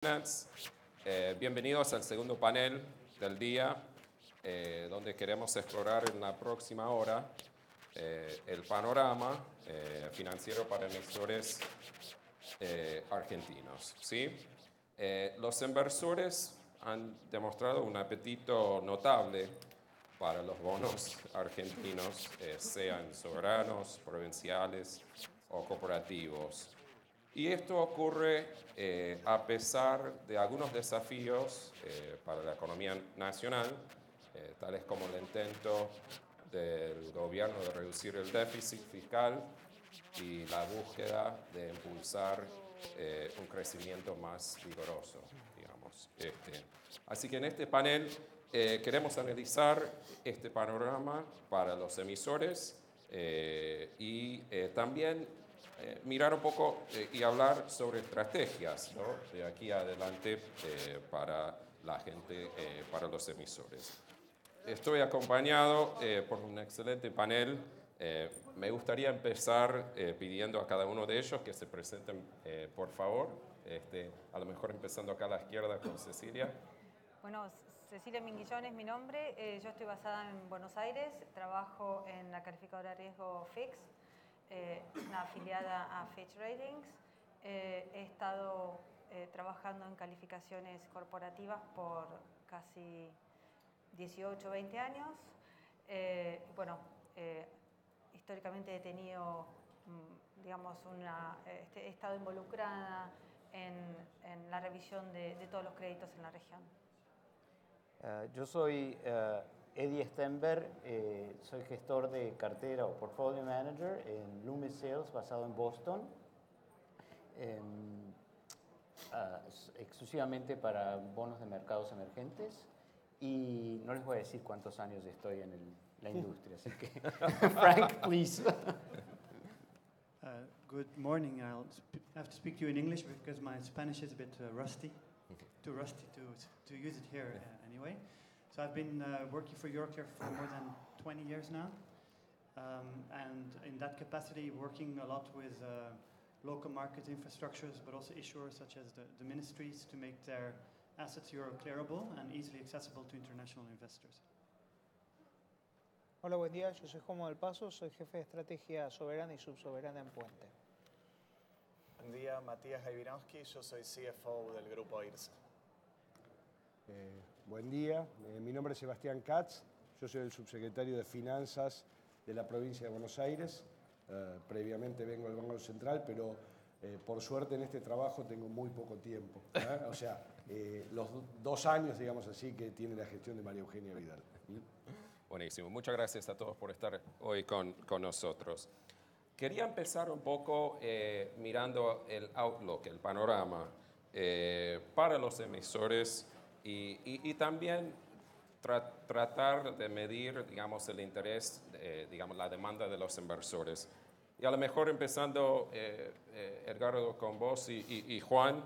Finance. Bienvenidos al segundo panel del día, donde queremos explorar en la próxima hora el panorama financiero para emisores argentinos. ¿Sí? Los inversores han demostrado un apetito notable para los bonos argentinos, sean soberanos, provinciales o corporativos. Y esto ocurre a pesar de algunos desafíos para la economía nacional, tales como el intento del gobierno de reducir el déficit fiscal y la búsqueda de impulsar un crecimiento más vigoroso, digamos. Así que en este panel queremos analizar este panorama para los emisores y también mirar un poco y hablar sobre estrategias, ¿no?, de aquí adelante para la gente, para los emisores. Estoy acompañado por un excelente panel. Me gustaría empezar pidiendo a cada uno de ellos que se presenten, por favor. A lo mejor empezando acá a la izquierda con Cecilia. Bueno, Cecilia Minguillón es mi nombre. Yo estoy basada en Buenos Aires. Trabajo en la calificadora de riesgo Fix, una afiliada a Fitch Ratings. He estado trabajando en calificaciones corporativas por casi 18 o 20 años. Históricamente he tenido, digamos, he estado involucrada en la revisión de todos los créditos en la región. Yo soy Eddie Stenberg, soy gestor de cartera o portfolio manager en Loomis Sayles, basado en Boston, exclusivamente para bonos de mercados emergentes, y no les voy a decir cuántos años estoy en la industria, así que Frank, please. Good morning. I'll have to speak to you in English because my Spanish is a bit rusty. Too rusty to use it here anyway. So I've been working for Euroclear for more than 20 years now. And in that capacity, working a lot with local market infrastructures, but also issuers such as the ministries to make their assets Euroclearable and easily accessible to international investors. Hola, buen día. Yo soy Jomo del Paso, soy jefe de estrategia soberana y subsoberana en Puente. Buen día, Matías Jaivinovski, yo soy CFO del grupo IRSA. Buen día, mi nombre es Sebastián Katz, yo soy el subsecretario de Finanzas de la provincia de Buenos Aires. Previamente vengo del Banco Central, pero por suerte en este trabajo tengo muy poco tiempo. O sea, los 2 años, digamos así, que tiene la gestión de María Eugenia Vidal. Buenísimo, muchas gracias a todos por estar hoy con nosotros. Quería empezar un poco mirando el outlook, el panorama para los emisores y también tratar de medir, digamos, el interés, digamos, la demanda de los inversores. Y a lo mejor empezando, Edgardo, con vos y Juan,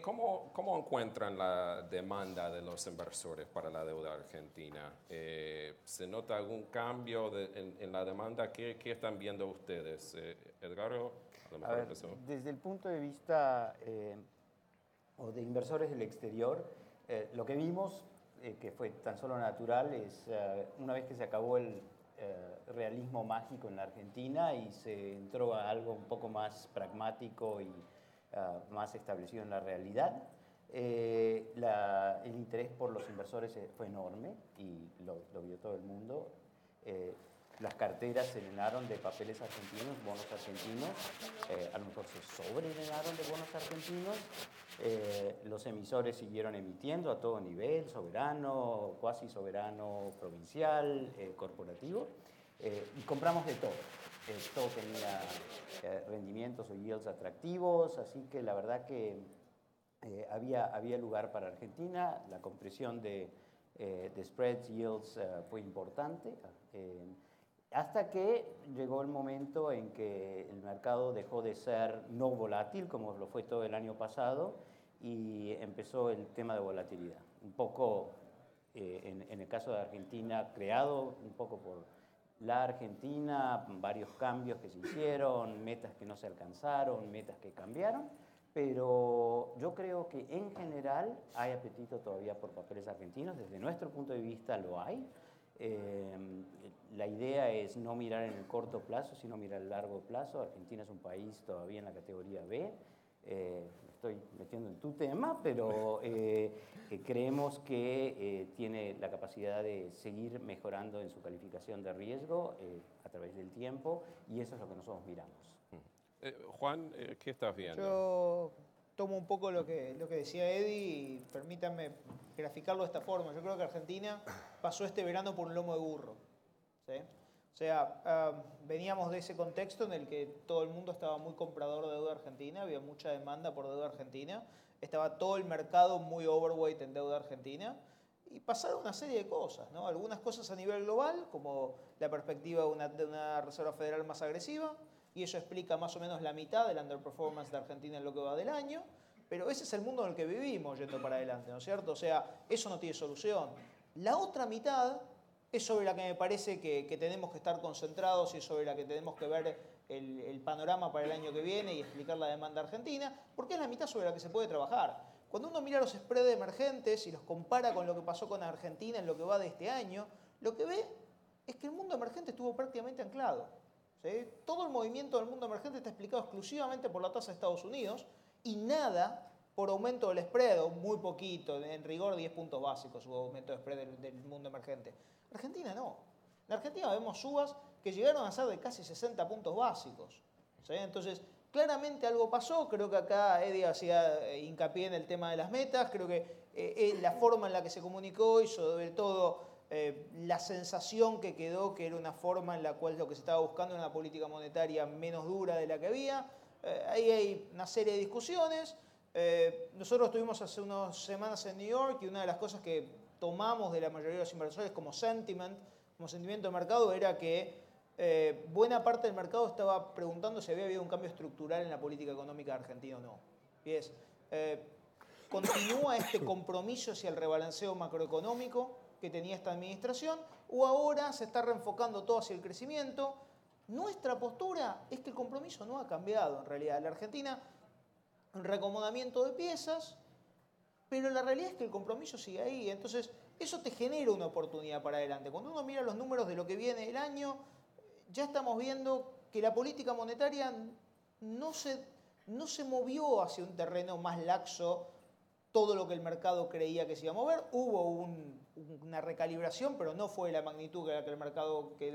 ¿cómo encuentran la demanda de los inversores para la deuda argentina? ¿Se nota algún cambio en la demanda? ¿Qué están viendo ustedes? Edgardo, a lo mejor empezó. Desde el punto de vista o de inversores del exterior, lo que vimos, que fue tan solo natural, es una vez que se acabó el realismo mágico en la Argentina y se entró a algo un poco más pragmático y más establecido en la realidad, el interés por los inversores fue enorme y lo vio todo el mundo. Las carteras se llenaron de papeles argentinos, bonos argentinos, a lo mejor se sobrellenaron de bonos argentinos. Los emisores siguieron emitiendo a todo nivel, soberano, cuasi soberano, provincial, corporativo, y compramos de todo. Todo tenía rendimientos o yields atractivos, así que la verdad que había lugar para Argentina. La compresión de spreads, yields fue importante. Hasta que llegó el momento en que el mercado dejó de ser no volátil, como lo fue todo el año pasado, y empezó el tema de volatilidad. Un poco, en el caso de Argentina, creado un poco por la Argentina, varios cambios que se hicieron, metas que no se alcanzaron, metas que cambiaron, Pero yo creo que en general hay apetito todavía por papeles argentinos. Desde nuestro punto de vista lo hay. La idea es no mirar en el corto plazo, sino mirar el largo plazo. Argentina es un país todavía en la categoría B. Me estoy metiendo en tu tema, pero creemos que tiene la capacidad de seguir mejorando en su calificación de riesgo a través del tiempo, y eso es lo que nosotros miramos. Juan, ¿qué estás viendo? Yo tomo un poco lo que decía Eddie y permítanme graficarlo de esta forma. Yo creo que Argentina pasó este verano por un lomo de burro, ¿sí? O sea, veníamos de ese contexto en el que todo el mundo estaba muy comprador de deuda argentina, había mucha demanda por deuda argentina, estaba todo el mercado muy overweight en deuda argentina, y pasaron una serie de cosas, ¿no? Algunas cosas a nivel global, como la perspectiva de una Reserva Federal más agresiva, y eso explica más o menos la mitad del underperformance de Argentina en lo que va del año, pero ese es el mundo en el que vivimos yendo para adelante, ¿no es cierto? O sea, eso no tiene solución. La otra mitad es sobre la que me parece que tenemos que estar concentrados y sobre la que tenemos que ver el panorama para el año que viene y explicar la demanda argentina, porque es la mitad sobre la que se puede trabajar. Cuando uno mira los spreads emergentes y los compara con lo que pasó con Argentina en lo que va de este año, lo que ve es que el mundo emergente estuvo prácticamente anclado, ¿sí? Todo el movimiento del mundo emergente está explicado exclusivamente por la tasa de Estados Unidos y nada por aumento del spread, o muy poquito, en rigor 10 puntos básicos hubo aumento de spread del mundo emergente. Argentina no. En Argentina vemos subas que llegaron a ser de casi 60 puntos básicos, ¿sí? Entonces, claramente algo pasó. Creo que acá Eddie hacía hincapié en el tema de las metas. Creo que la forma en la que se comunicó y sobre todo la sensación que quedó que era una forma en la cual lo que se estaba buscando era una política monetaria menos dura de la que había. Ahí hay una serie de discusiones. Nosotros estuvimos hace unas semanas en New York y una de las cosas que tomamos de la mayoría de los inversores como sentimiento de mercado era que buena parte del mercado estaba preguntando si había habido un cambio estructural en la política económica de Argentina o no. Y es, ¿continúa este compromiso hacia el rebalanceo macroeconómico que tenía esta administración o ahora se está reenfocando todo hacia el crecimiento? Nuestra postura es que el compromiso no ha cambiado en realidad. La Argentina, un reacomodamiento de piezas, pero la realidad es que el compromiso sigue ahí. Entonces, eso te genera una oportunidad para adelante. Cuando uno mira los números de lo que viene el año, ya estamos viendo que la política monetaria no se movió hacia un terreno más laxo todo lo que el mercado creía que se iba a mover. Hubo una recalibración, pero no fue la magnitud que la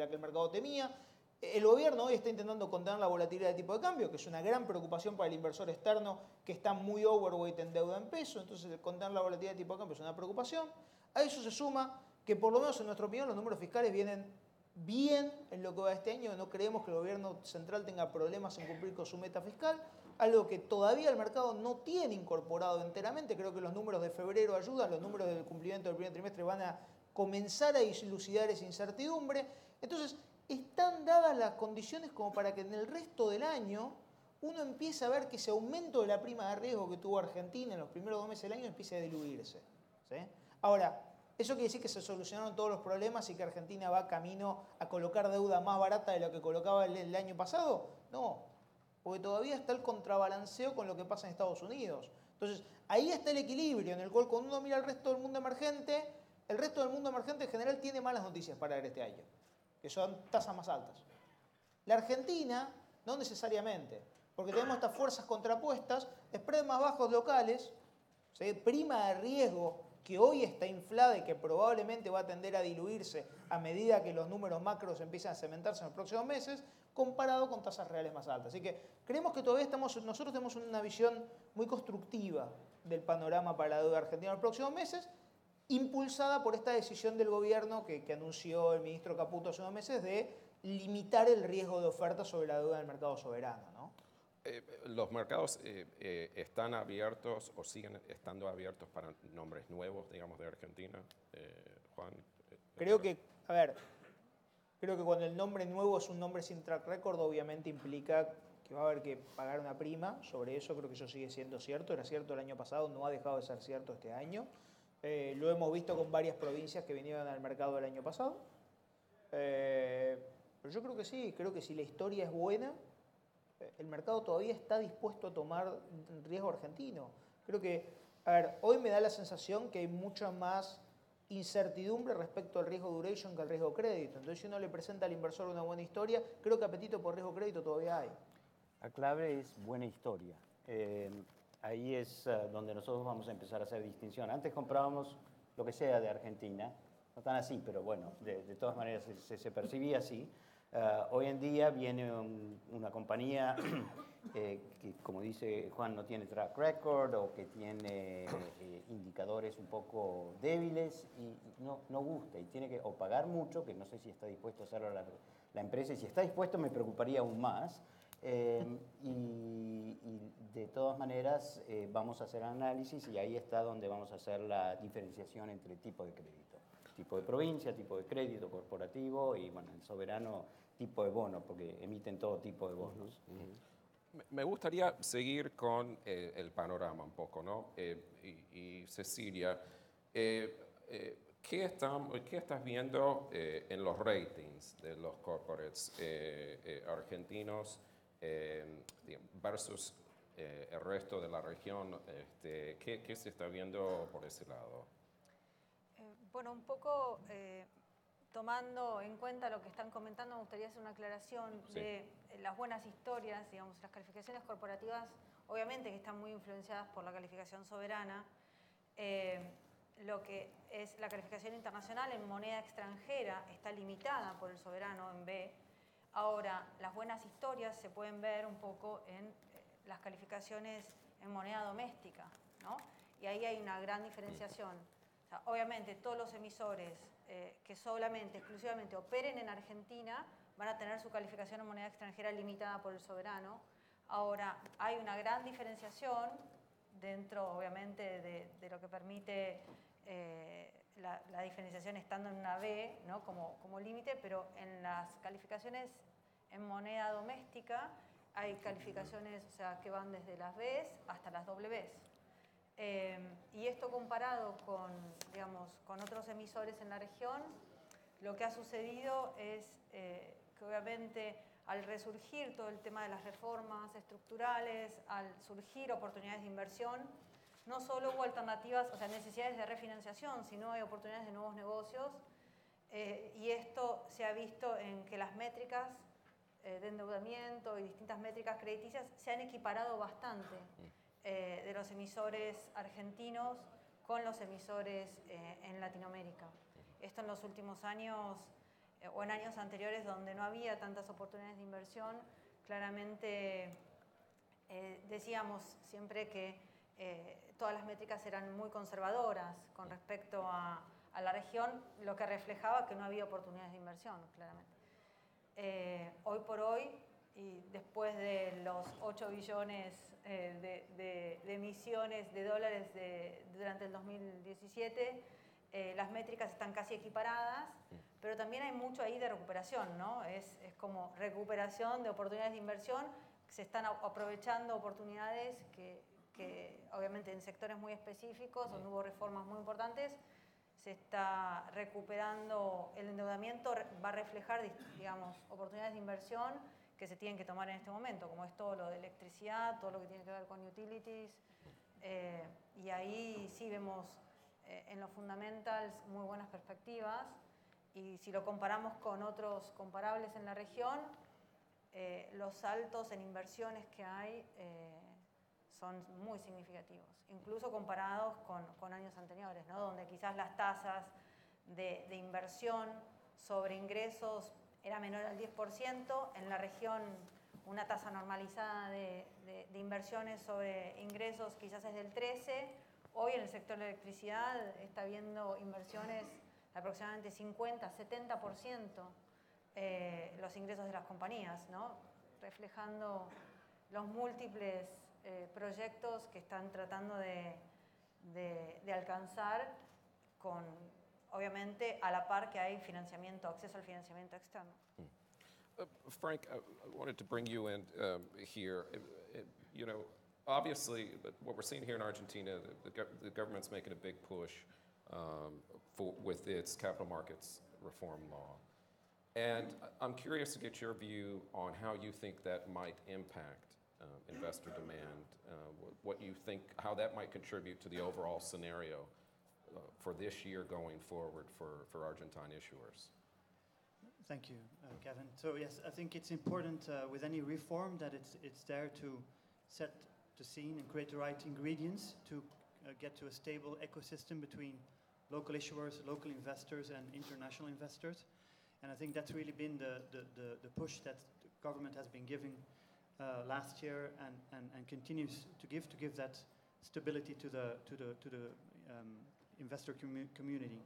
que el mercado temía. El gobierno hoy está intentando contener la volatilidad de tipo de cambio, que es una gran preocupación para el inversor externo que está muy overweight en deuda en peso. Entonces, contener la volatilidad de tipo de cambio es una preocupación. A eso se suma que, por lo menos en nuestra opinión, los números fiscales vienen bien en lo que va de este año. No creemos que el gobierno central tenga problemas en cumplir con su meta fiscal, algo que todavía el mercado no tiene incorporado enteramente. Creo que los números de febrero ayudan, los números del cumplimiento del primer trimestre van a comenzar a dilucidar esa incertidumbre. Entonces, están dadas las condiciones como para que en el resto del año uno empiece a ver que ese aumento de la prima de riesgo que tuvo Argentina en los primeros 2 meses del año empiece a diluirse, ¿sí? Ahora, ¿eso quiere decir que se solucionaron todos los problemas y que Argentina va camino a colocar deuda más barata de lo que colocaba el año pasado? No, porque todavía está el contrabalanceo con lo que pasa en Estados Unidos. Entonces, ahí está el equilibrio en el cual cuando uno mira el resto del mundo emergente, el resto del mundo emergente en general tiene malas noticias para ver este año, que son tasas más altas. La Argentina, no necesariamente, porque tenemos estas fuerzas contrapuestas, spreads más bajos locales, ¿sí? Prima de riesgo que hoy está inflada y que probablemente va a tender a diluirse a medida que los números macros empiezan a cementarse en los próximos meses, comparado con tasas reales más altas. Así que creemos que todavía nosotros tenemos una visión muy constructiva del panorama para la deuda argentina en los próximos meses, impulsada por esta decisión del gobierno que anunció el ministro Caputo hace unos meses de limitar el riesgo de oferta sobre la deuda del mercado soberano, ¿no? ¿Los mercados están abiertos o siguen estando abiertos para nombres nuevos, digamos, de Argentina? Juan. Creo que cuando el nombre nuevo es un nombre sin track record, obviamente implica que va a haber que pagar una prima. Sobre eso creo que eso sigue siendo cierto. Era cierto el año pasado, no ha dejado de ser cierto este año. Lo hemos visto con varias provincias que vinieron al mercado el año pasado. Pero yo creo que sí, creo que si la historia es buena, el mercado todavía está dispuesto a tomar riesgo argentino. Creo que, a ver, hoy me da la sensación que hay mucha más incertidumbre respecto al riesgo duration que al riesgo crédito. Entonces, si uno le presenta al inversor una buena historia, creo que apetito por riesgo crédito todavía hay. La clave es buena historia. Ahí es donde nosotros vamos a empezar a hacer distinción. Antes comprábamos lo que sea de Argentina, no tan así, pero bueno, de todas maneras se percibía así. Hoy en día viene una compañía que, como dice Juan, no tiene track record o que tiene indicadores un poco débiles y no gusta y tiene que o pagar mucho, que no sé si está dispuesto a hacerlo la empresa, y si está dispuesto me preocuparía aún más. Y de todas maneras vamos a hacer análisis y ahí está donde vamos a hacer la diferenciación entre tipo de crédito. Tipo de provincia, tipo de crédito corporativo y bueno, el soberano tipo de bono, porque emiten todo tipo de bonos. Me gustaría seguir con el panorama un poco, ¿no? Y Cecilia, ¿qué estás viendo en los ratings de los corporates argentinos versus el resto de la región? ¿Qué se está viendo por ese lado? Bueno, un poco tomando en cuenta lo que están comentando, me gustaría hacer una aclaración de las buenas historias, digamos, las calificaciones corporativas, obviamente que están muy influenciadas por la calificación soberana, lo que es la calificación internacional en moneda extranjera está limitada por el soberano en B. Ahora, las buenas historias se pueden ver un poco en las calificaciones en moneda doméstica, ¿no? Y ahí hay una gran diferenciación. O sea, obviamente, todos los emisores que exclusivamente operen en Argentina van a tener su calificación en moneda extranjera limitada por el soberano. Ahora, hay una gran diferenciación dentro, obviamente, de lo que permite la diferenciación estando en una B, ¿no? como límite, pero en las calificaciones en moneda doméstica hay calificaciones, o sea, que van desde las Bs hasta las Ws. Y esto comparado con otros emisores en la región, lo que ha sucedido es que obviamente al resurgir todo el tema de las reformas estructurales, al surgir oportunidades de inversión, no solo hubo alternativas, o sea, necesidades de refinanciación, sino hay oportunidades de nuevos negocios. Y esto se ha visto en que las métricas de endeudamiento y distintas métricas crediticias se han equiparado bastante de los emisores argentinos con los emisores en Latinoamérica. Esto en los últimos años o en años anteriores donde no había tantas oportunidades de inversión, claramente decíamos siempre que todas las métricas eran muy conservadoras con respecto a la región, lo que reflejaba que no había oportunidades de inversión, claramente. Hoy por hoy, y después de los 8 billones de emisiones de dólares durante el 2017, las métricas están casi equiparadas, pero también hay mucho ahí de recuperación, ¿no? Es como recuperación de oportunidades de inversión, se están aprovechando oportunidades que obviamente en sectores muy específicos, donde hubo reformas muy importantes, se está recuperando el endeudamiento, va a reflejar, digamos, oportunidades de inversión que se tienen que tomar en este momento, como es todo lo de electricidad, todo lo que tiene que ver con utilities, y ahí sí vemos en los fundamentals muy buenas perspectivas, y si lo comparamos con otros comparables en la región, los saltos en inversiones que hay son muy significativos, incluso comparados con años anteriores, ¿no? Donde quizás las tasas de inversión sobre ingresos era menor al 10%, en la región una tasa normalizada de inversiones sobre ingresos quizás es del 13%, hoy en el sector de la electricidad está habiendo inversiones de aproximadamente 50-70% los ingresos de las compañías, ¿no? Reflejando los múltiples proyectos que están tratando de alcanzar con, obviamente, a la par que hay financiamiento, acceso al financiamiento externo. Frank, I wanted to bring you in here. You know, obviously, what we're seeing here in Argentina, the government's making a big push with its capital markets reform law. And I'm curious to get your view on how you think that might impact investor demand, what you think, how that might contribute to the overall scenario for this year going forward for Argentine issuers. Thank you, Kevin. So yes, I think it's important with any reform that it's there to set the scene and create the right ingredients to get to a stable ecosystem between local issuers, local investors, and international investors. And I think that's really been the push that the government has been giving last year and continues to give that stability to the investor community.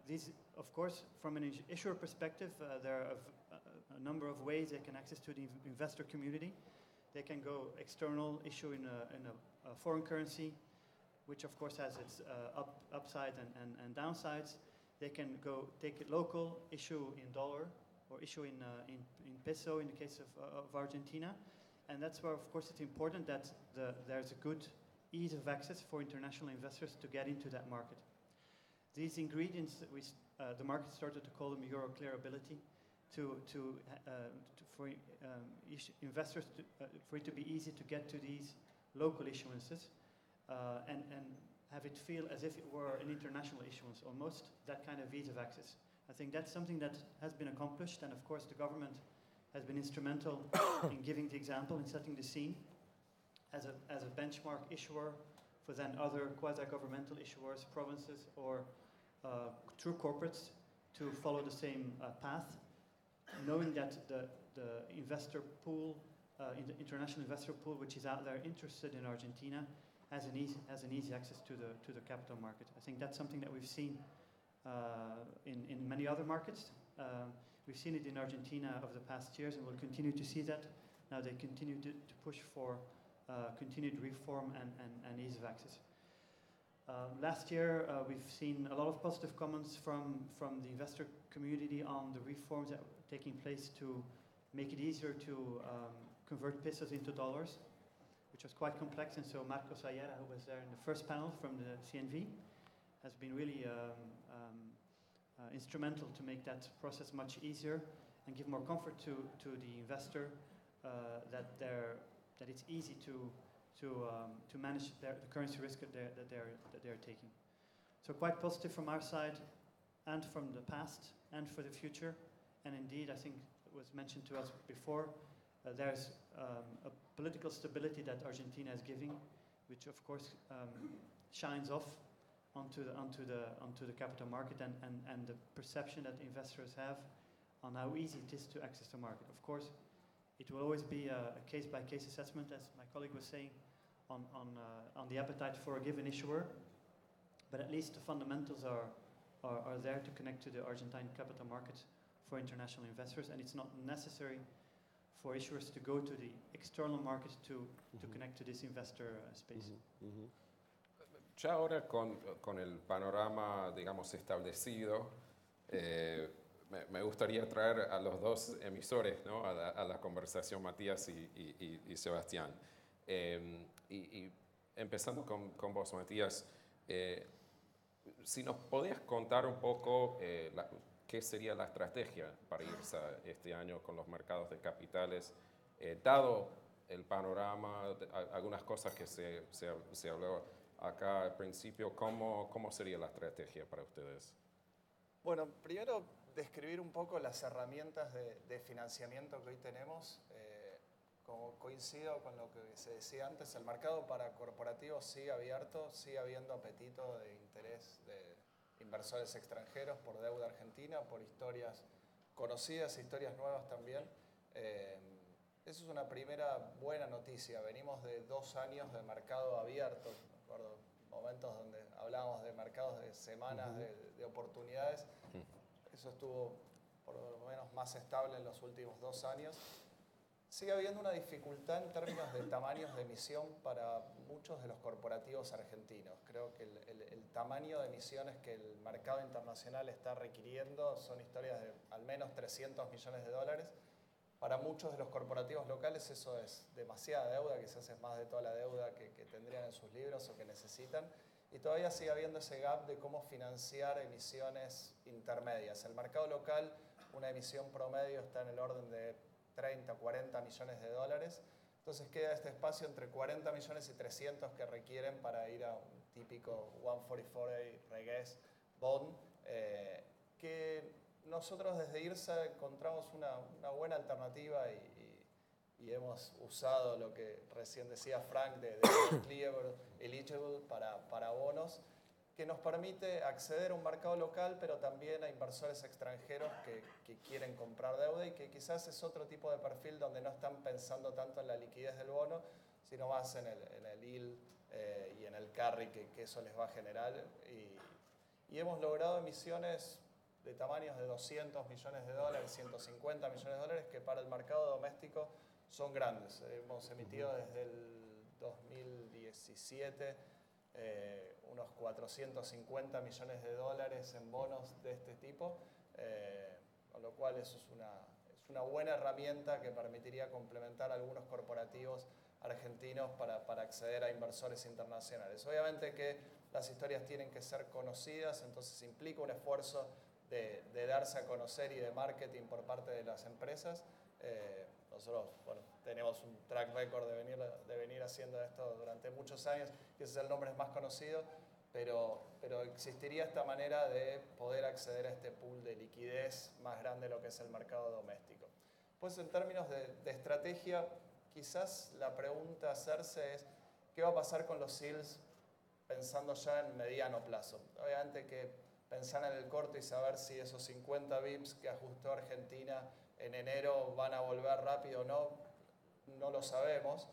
These, of course, from an issuer perspective, there are a number of ways they can access to the investor community. They can go external, issue in a foreign currency, which of course has its upside and downsides. They can go take it local, issue in dollar, or issue in peso in the case of Argentina. And that's where, of course, it's important that there's a good ease of access for international investors to get into that market. These ingredients, the market started to call them Euroclearability, for investors, for it to be easy to get to these local issuances and have it feel as if it were an international issuance, almost, that kind of ease of access. I think that's something that has been accomplished, and of course the government has been instrumental in giving the example and setting the scene as a benchmark issuer for then other quasi-governmental issuers, provinces, or true corporates to follow the same path, knowing that the investor pool, the international investor pool, which is out there interested in Argentina, has an easy access to the capital market. I think that's something that we've seen in many other markets. We've seen it in Argentina over the past years, and we'll continue to see that. Now they continue to push for continued reform and ease of access. Last year, we've seen a lot of positive comments from the investor community on the reforms that were taking place to make it easier to convert pesos into dollars, which was quite complex. And so Marcos Ayala, who was there in the first panel from the CNV, has been really instrumental to make that process much easier and give more comfort to the investor that it's easy to manage the currency risk that they're taking. So quite positive from our side and from the past and for the future. And indeed, I think it was mentioned to us before, there's a political stability that Argentina is giving, which of course shines off onto the capital market and the perception that investors have on how easy it is to access the market. Of course, it will always be a case-by-case assessment, as my colleague was saying, on the appetite for a given issuer, but at least the fundamentals are there to connect to the Argentine capital market for international investors, and it's not necessary for issuers to go to the external market to connect to this investor space. Ya ahora con el panorama, digamos, establecido, me gustaría traer a los dos emisores, ¿no? a la conversación, Matías y Sebastián. Y empezando con vos, Matías, si nos podías contar un poco qué sería la estrategia para irse este año con los mercados de capitales, dado el panorama, algunas cosas que se habló acá al principio, ¿cómo sería la estrategia para ustedes? Bueno, primero describir un poco las herramientas de financiamiento que hoy tenemos. Como coincido con lo que se decía antes, el mercado para corporativos sigue abierto, sigue habiendo apetito de interés de inversores extranjeros por deuda argentina, por historias conocidas, historias nuevas también. Eso es una primera buena noticia. Venimos de 2 años de mercado abierto, me acuerdo, momentos donde hablábamos de mercados de semanas de oportunidades. Eso estuvo por lo menos más estable en los últimos 2 años. Sigue habiendo una dificultad en términos de tamaños de emisión para muchos de los corporativos argentinos. Creo que el tamaño de emisiones que el mercado internacional está requiriendo son historias de al menos $300 millones. Para muchos de los corporativos locales eso es demasiada deuda, quizás es más de toda la deuda que tendrían en sus libros o que necesitan. Y todavía sigue habiendo ese gap de cómo financiar emisiones intermedias. El mercado local una emisión promedio está en el orden de 30, 40 millones de dólares. Entonces queda este espacio entre 40 millones y 300 que requieren para ir a un típico 144A Reg bond, que nosotros desde IRSA encontramos una buena alternativa y hemos usado lo que recién decía Frank de clear eligible para bonos, que nos permite acceder a un mercado local, pero también a inversores extranjeros que quieren comprar deuda y que quizás es otro tipo de perfil donde no están pensando tanto en la liquidez del bono, sino más en el yield y en el carry que eso les va a generar. Y hemos logrado emisiones de tamaños de 200 millones de dólares, 150 millones de dólares, que para el mercado doméstico son grandes. Hemos emitido desde el 2017 unos 450 millones de dólares en bonos de este tipo, con lo cual eso es una buena herramienta que permitiría complementar a algunos corporativos argentinos para acceder a inversores internacionales. Obviamente que las historias tienen que ser conocidas, entonces implica un esfuerzo de darse a conocer y de marketing por parte de las empresas. Nosotros tenemos un track record de venir haciendo esto durante muchos años, que ese es el nombre más conocido, pero existiría esta manera de poder acceder a este pool de liquidez más grande de lo que es el mercado doméstico. Pues en términos de estrategia, quizás la pregunta a hacerse es ¿qué va a pasar con los yields pensando ya en mediano plazo? Obviamente que pensar en el corto y saber si esos 50 bips que ajustó Argentina en enero van a volver rápido o no, no lo sabemos.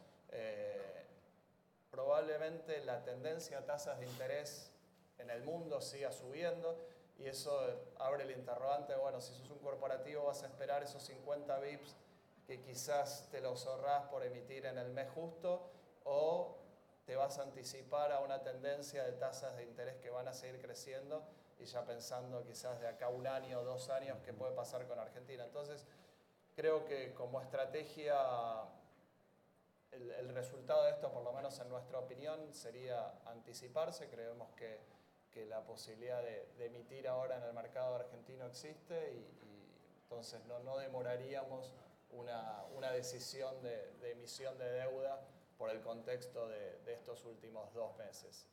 Probablemente la tendencia a tasas de interés en el mundo siga subiendo y eso abre el interrogante, bueno, si sos un corporativo vas a esperar esos 50 bips que quizás te los ahorrás por emitir en el mes justo o te vas a anticipar a una tendencia de tasas de interés que van a seguir creciendo y ya pensando quizás de acá a 1 año o 2 años qué puede pasar con Argentina. Entonces, creo que como estrategia el resultado de esto, por lo menos en nuestra opinión, sería anticiparse. Creemos que la posibilidad de emitir ahora en el mercado argentino existe y entonces no demoraríamos una decisión de emisión de deuda por el contexto de estos últimos 2 meses.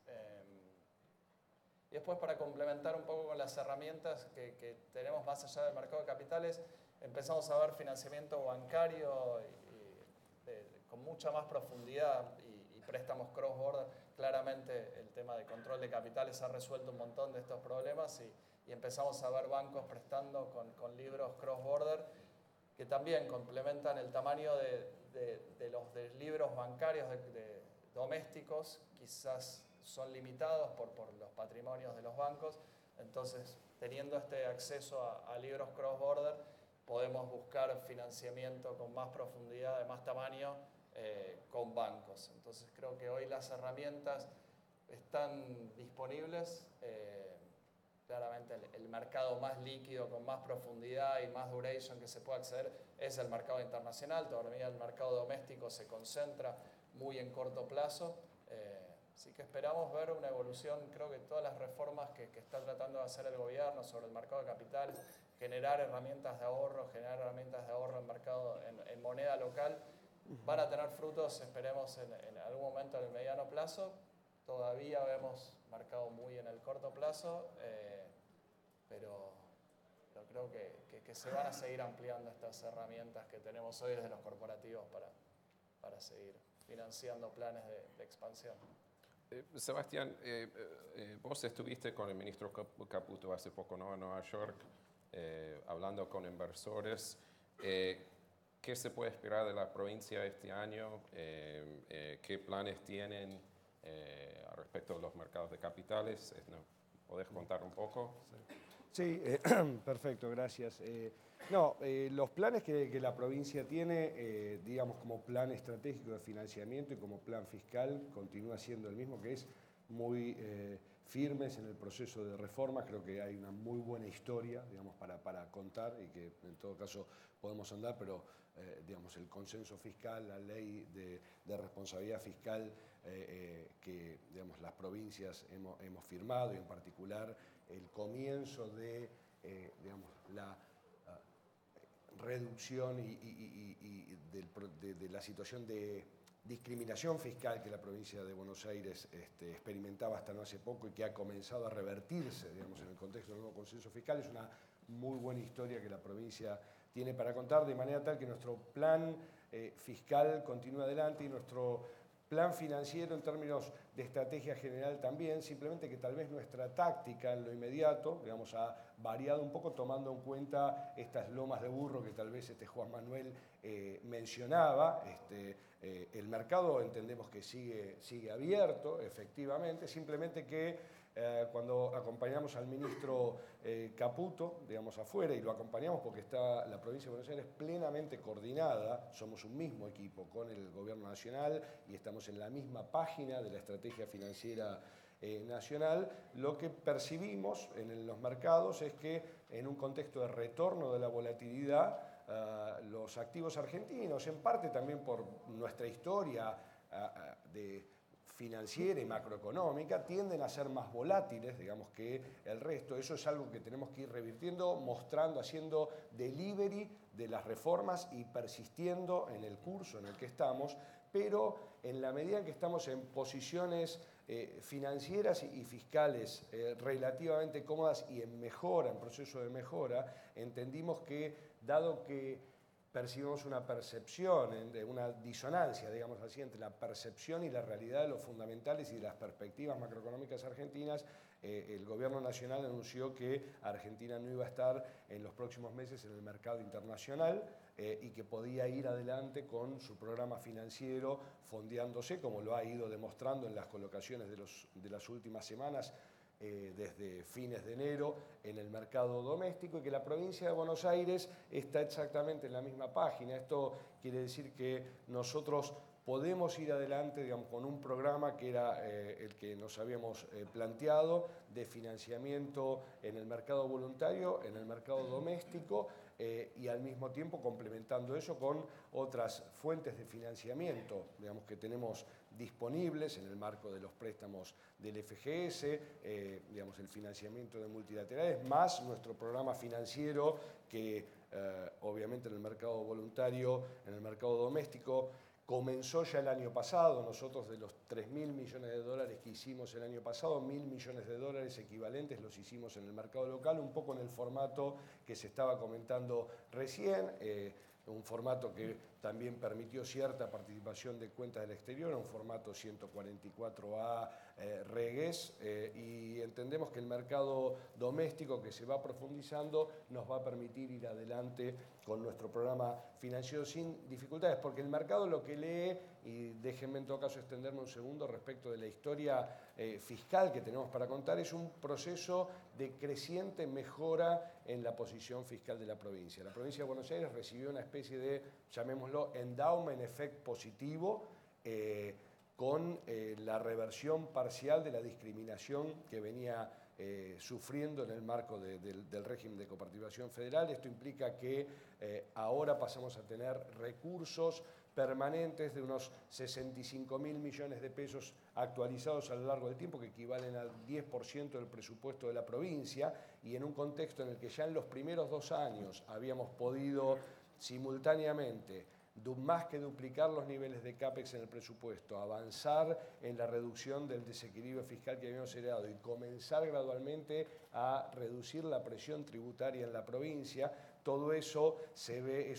Y después, para complementar un poco con las herramientas que tenemos más allá del mercado de capitales, empezamos a ver financiamiento bancario con mucha más profundidad y préstamos cross-border. Claramente el tema de control de capitales ha resuelto un montón de estos problemas y empezamos a ver bancos prestando con libros cross-border que también complementan el tamaño de los libros bancarios domésticos, quizás son limitados por los patrimonios de los bancos. Entonces, teniendo este acceso a libros cross-border, podemos buscar financiamiento con más profundidad, de más tamaño, con bancos. Entonces, creo que hoy las herramientas están disponibles. Claramente el mercado más líquido, con más profundidad y más duration que se puede acceder es el mercado internacional. Todavía el mercado doméstico se concentra muy en corto plazo. Así que esperamos ver una evolución. Creo que todas las reformas que está tratando de hacer el gobierno sobre el mercado de capitales, generar herramientas de ahorro en mercado, en moneda local, van a tener frutos, esperemos, en algún momento en el mediano plazo. Todavía vemos mercado muy en el corto plazo, pero creo que se van a seguir ampliando estas herramientas que tenemos hoy desde los corporativos para seguir financiando planes de expansión. Sebastián, vos estuviste con el ministro Caputo hace poco, ¿no?, en Nueva York, hablando con inversores. ¿Qué se puede esperar de la provincia este año? ¿Qué planes tienen respecto a los mercados de capitales? ¿Podés contar un poco? Sí, perfecto, gracias. Los planes que la provincia tiene, digamos, como plan estratégico de financiamiento y como plan fiscal, continúa siendo el mismo, que es muy firmes en el proceso de reforma. Creo que hay una muy buena historia, digamos, para contar y que en todo caso podemos andar, pero digamos, el consenso fiscal, la ley de responsabilidad fiscal que, digamos, las provincias hemos firmado, y en particular el comienzo de digamos, reducción de la situación de discriminación fiscal que la provincia de Buenos Aires experimentaba hasta no hace poco y que ha comenzado a revertirse, digamos, en el contexto del nuevo consenso fiscal. Es una muy buena historia que la provincia tiene para contar, de manera tal que nuestro plan fiscal continúa adelante y nuestro plan financiero en términos de estrategia general también, simplemente que tal vez nuestra táctica en lo inmediato, digamos, ha variado un poco tomando en cuenta estas lomas de burro que tal vez Juan Manuel mencionaba. El mercado entendemos que sigue abierto, efectivamente, simplemente que cuando acompañamos al ministro Caputo, digamos, afuera, y lo acompañamos porque está la provincia de Buenos Aires plenamente coordinada, somos un mismo equipo con el gobierno nacional y estamos en la misma página de la estrategia financiera nacional, lo que percibimos en los mercados es que en un contexto de retorno de la volatilidad, los activos argentinos, en parte también por nuestra historia financiera y macroeconómica, tienden a ser más volátiles, digamos, que el resto. Eso es algo que tenemos que ir revirtiendo, mostrando, haciendo delivery de las reformas y persistiendo en el curso en el que estamos, pero en la medida en que estamos en posiciones financieras y fiscales relativamente cómodas y en mejora, en proceso de mejora, entendimos que, dado que percibimos una percepción, una disonancia, digamos así, entre la percepción y la realidad de los fundamentales y de las perspectivas macroeconómicas argentinas, el gobierno nacional anunció que Argentina no iba a estar en los próximos meses en el mercado internacional y que podía ir adelante con su programa financiero fondeándose, como lo ha ido demostrando en las colocaciones de las últimas semanas, desde fines de enero en el mercado doméstico, y que la provincia de Buenos Aires está exactamente en la misma página. Esto quiere decir que nosotros podemos ir adelante, digamos, con un programa que era el que nos habíamos planteado de financiamiento en el mercado voluntario, en el mercado doméstico, y al mismo tiempo complementando eso con otras fuentes de financiamiento, digamos, que tenemos disponibles en el marco de los préstamos del FGS, digamos, el financiamiento de multilaterales, más nuestro programa financiero que obviamente en el mercado voluntario, en el mercado doméstico, comenzó ya el año pasado. Nosotros, de los 3.000 millones de dólares que hicimos el año pasado, 1.000 millones de dólares equivalentes los hicimos en el mercado local, un poco en el formato que se estaba comentando recién, un formato que también permitió cierta participación de cuentas del exterior, un formato 144A regués, y entendemos que el mercado doméstico que se va profundizando nos va a permitir ir adelante con nuestro programa financiero sin dificultades, porque el mercado lo que lee, y déjenme en todo caso extenderme un segundo respecto de la historia fiscal que tenemos para contar, es un proceso de creciente mejora en la posición fiscal de la provincia. La provincia de Buenos Aires recibió una especie de, llamémoslo, endowment effect positivo, con la reversión parcial de la discriminación que venía sufriendo en el marco del régimen de coparticipación federal. Esto implica que ahora pasamos a tener recursos permanentes de unos 65.000 millones de pesos actualizados a lo largo del tiempo, que equivalen al 10% del presupuesto de la provincia, y en un contexto en el que ya en los primeros 2 años habíamos podido simultáneamente más que duplicar los niveles de CAPEX en el presupuesto, avanzar en la reducción del desequilibrio fiscal que habíamos heredado y comenzar gradualmente a reducir la presión tributaria en la provincia. Todo eso se ve,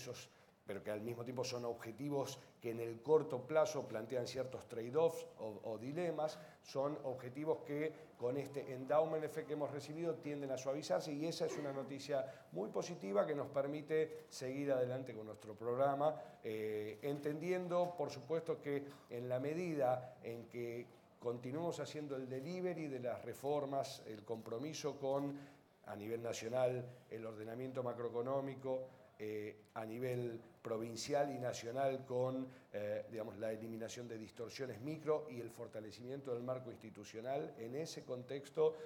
pero que al mismo tiempo son objetivos que en el corto plazo plantean ciertos trade-offs o dilemas, son objetivos que con este endowment effect que hemos recibido tienden a suavizarse, y esa es una noticia muy positiva que nos permite seguir adelante con nuestro programa, entendiendo, por supuesto, que en la medida en que continuemos haciendo el delivery de las reformas, el compromiso con, a nivel nacional, el ordenamiento macroeconómico, a nivel provincial y nacional con digamos, la eliminación de distorsiones micro y el fortalecimiento del marco institucional, en ese contexto,